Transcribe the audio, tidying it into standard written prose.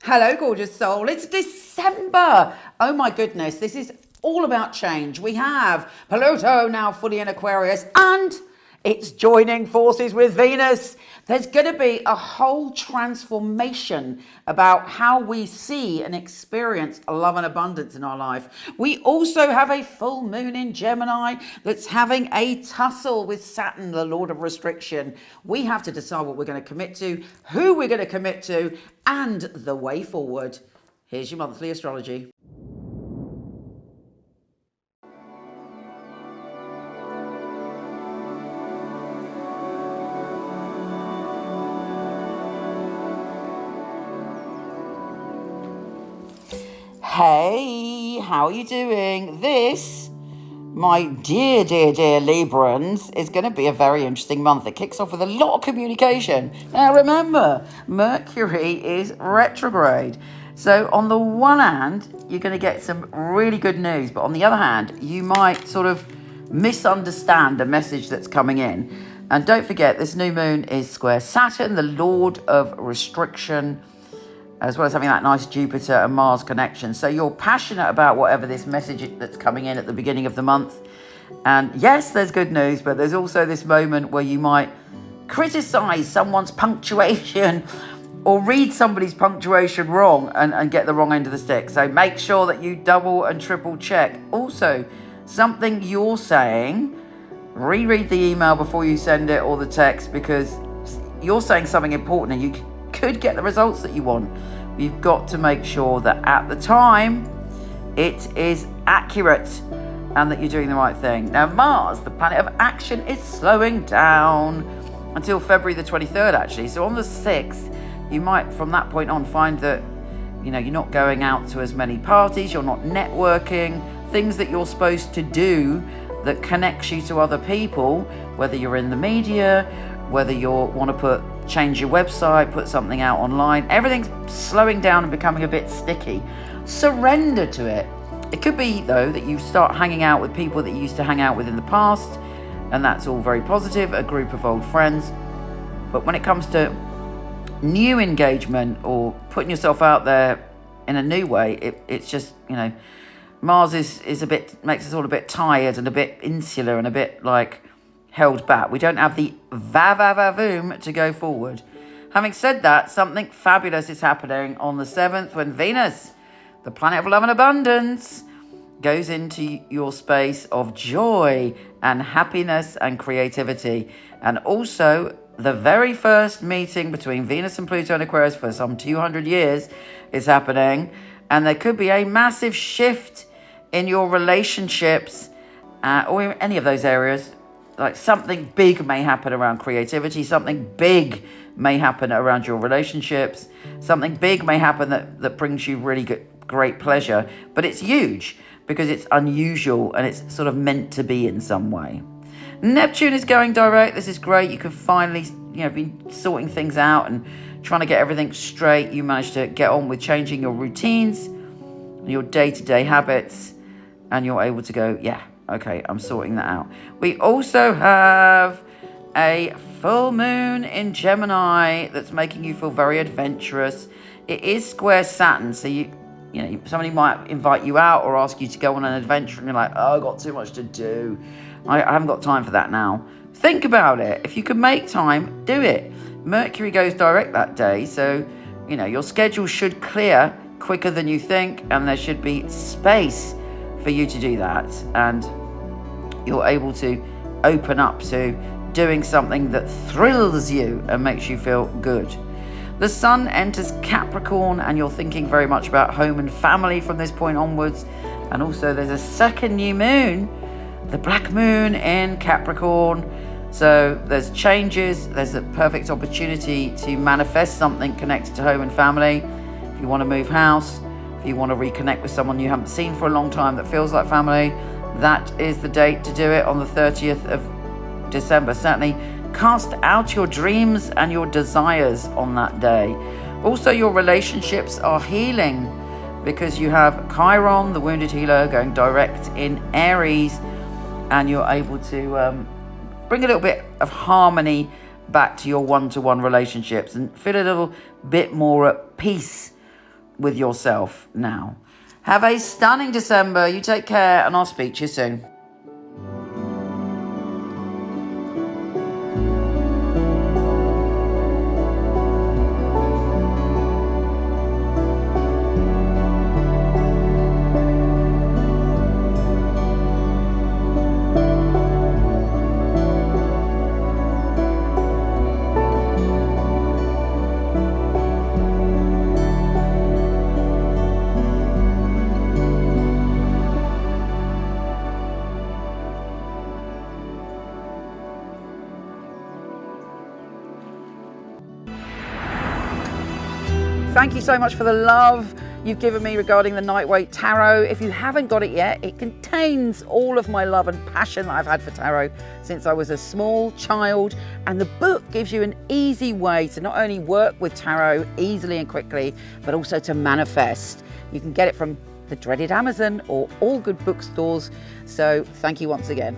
Hello, gorgeous soul. It's December. Oh my goodness, this is all about change. We have Pluto now fully in Aquarius and it's joining forces with Venus. There's going to be a whole transformation about how we see and experience love and abundance in our life. We also have a full moon in Gemini that's having a tussle with Saturn, the Lord of Restriction. We have to decide what we're going to commit to, who we're going to commit to, and the way forward. Here's your monthly astrology. Hey, how are you doing? This, my dear Librans, is going to be a very interesting month. It kicks off with a lot of communication. Now remember, Mercury is retrograde. So on the one hand, you're going to get some really good news. But on the other hand, you might sort of misunderstand the message that's coming in. And don't forget, this new moon is square Saturn, the Lord of Restriction, as well as having that nice Jupiter and Mars connection. So you're passionate about whatever this message that's coming in at the beginning of the month. And yes, there's good news, but there's also this moment where you might criticize someone's punctuation or read somebody's punctuation wrong and get the wrong end of the stick. So make sure that you double and triple check. Also, something you're saying, reread the email before you send it or the text, because you're saying something important and you could get the results that you want. You've got to make sure that at the time it is accurate and that you're doing the right thing. Now Mars, the planet of action, is slowing down until February the 23rd actually. So on the 6th, you might from that point on find that you're not going out to as many parties, you're not networking, things that you're supposed to do that connects you to other people, whether you're in the media, whether you want to change your website, put something out online. Everything's slowing down and becoming a bit sticky. Surrender to it. It could be, though, that you start hanging out with people that you used to hang out with in the past, and that's all very positive, a group of old friends. But when it comes to new engagement or putting yourself out there in a new way, it's just, Mars is a bit, makes us all a bit tired and a bit insular and a bit like held back. We don't have the va-va-va-voom to go forward. Having said that, something fabulous is happening on the 7th when Venus, the planet of love and abundance, goes into your space of joy and happiness and creativity. And also, the very first meeting between Venus and Pluto in Aquarius for some 200 years is happening. And there could be a massive shift in your relationships or in any of those areas. Like something big may happen around creativity, something big may happen around your relationships, something big may happen that brings you really great pleasure, but it's huge because it's unusual and it's sort of meant to be in some way. Neptune is going direct. This is great. You can finally, been sorting things out and trying to get everything straight. You managed to get on with changing your routines, your day-to-day habits, and you're able to go, okay, I'm sorting that out. We also have a full moon in Gemini that's making you feel very adventurous. It is square Saturn, so somebody might invite you out or ask you to go on an adventure and you're like, oh, I've got too much to do. I haven't got time for that now. Think about it. If you can make time, do it. Mercury goes direct that day, so your schedule should clear quicker than you think, and there should be space for you to do that, and you're able to open up to doing something that thrills you and makes you feel good. The sun enters Capricorn and you're thinking very much about home and family from this point onwards. And also there's a second new moon, the black moon in Capricorn. So there's changes, there's a perfect opportunity to manifest something connected to home and family. If you want to move house, if you want to reconnect with someone you haven't seen for a long time that feels like family, that is the date to do it on the 30th of December. Certainly cast out your dreams and your desires on that day. Also, your relationships are healing because you have Chiron, the wounded healer, going direct in Aries, and you're able to bring a little bit of harmony back to your one-to-one relationships and feel a little bit more at peace with yourself now. Have a stunning December. You take care, and I'll speak to you soon. Thank you so much for the love you've given me regarding the Knight-Waite Tarot. If you haven't got it yet, it contains all of my love and passion that I've had for tarot since I was a small child. And the book gives you an easy way to not only work with tarot easily and quickly, but also to manifest. You can get it from the dreaded Amazon or all good bookstores. So thank you once again.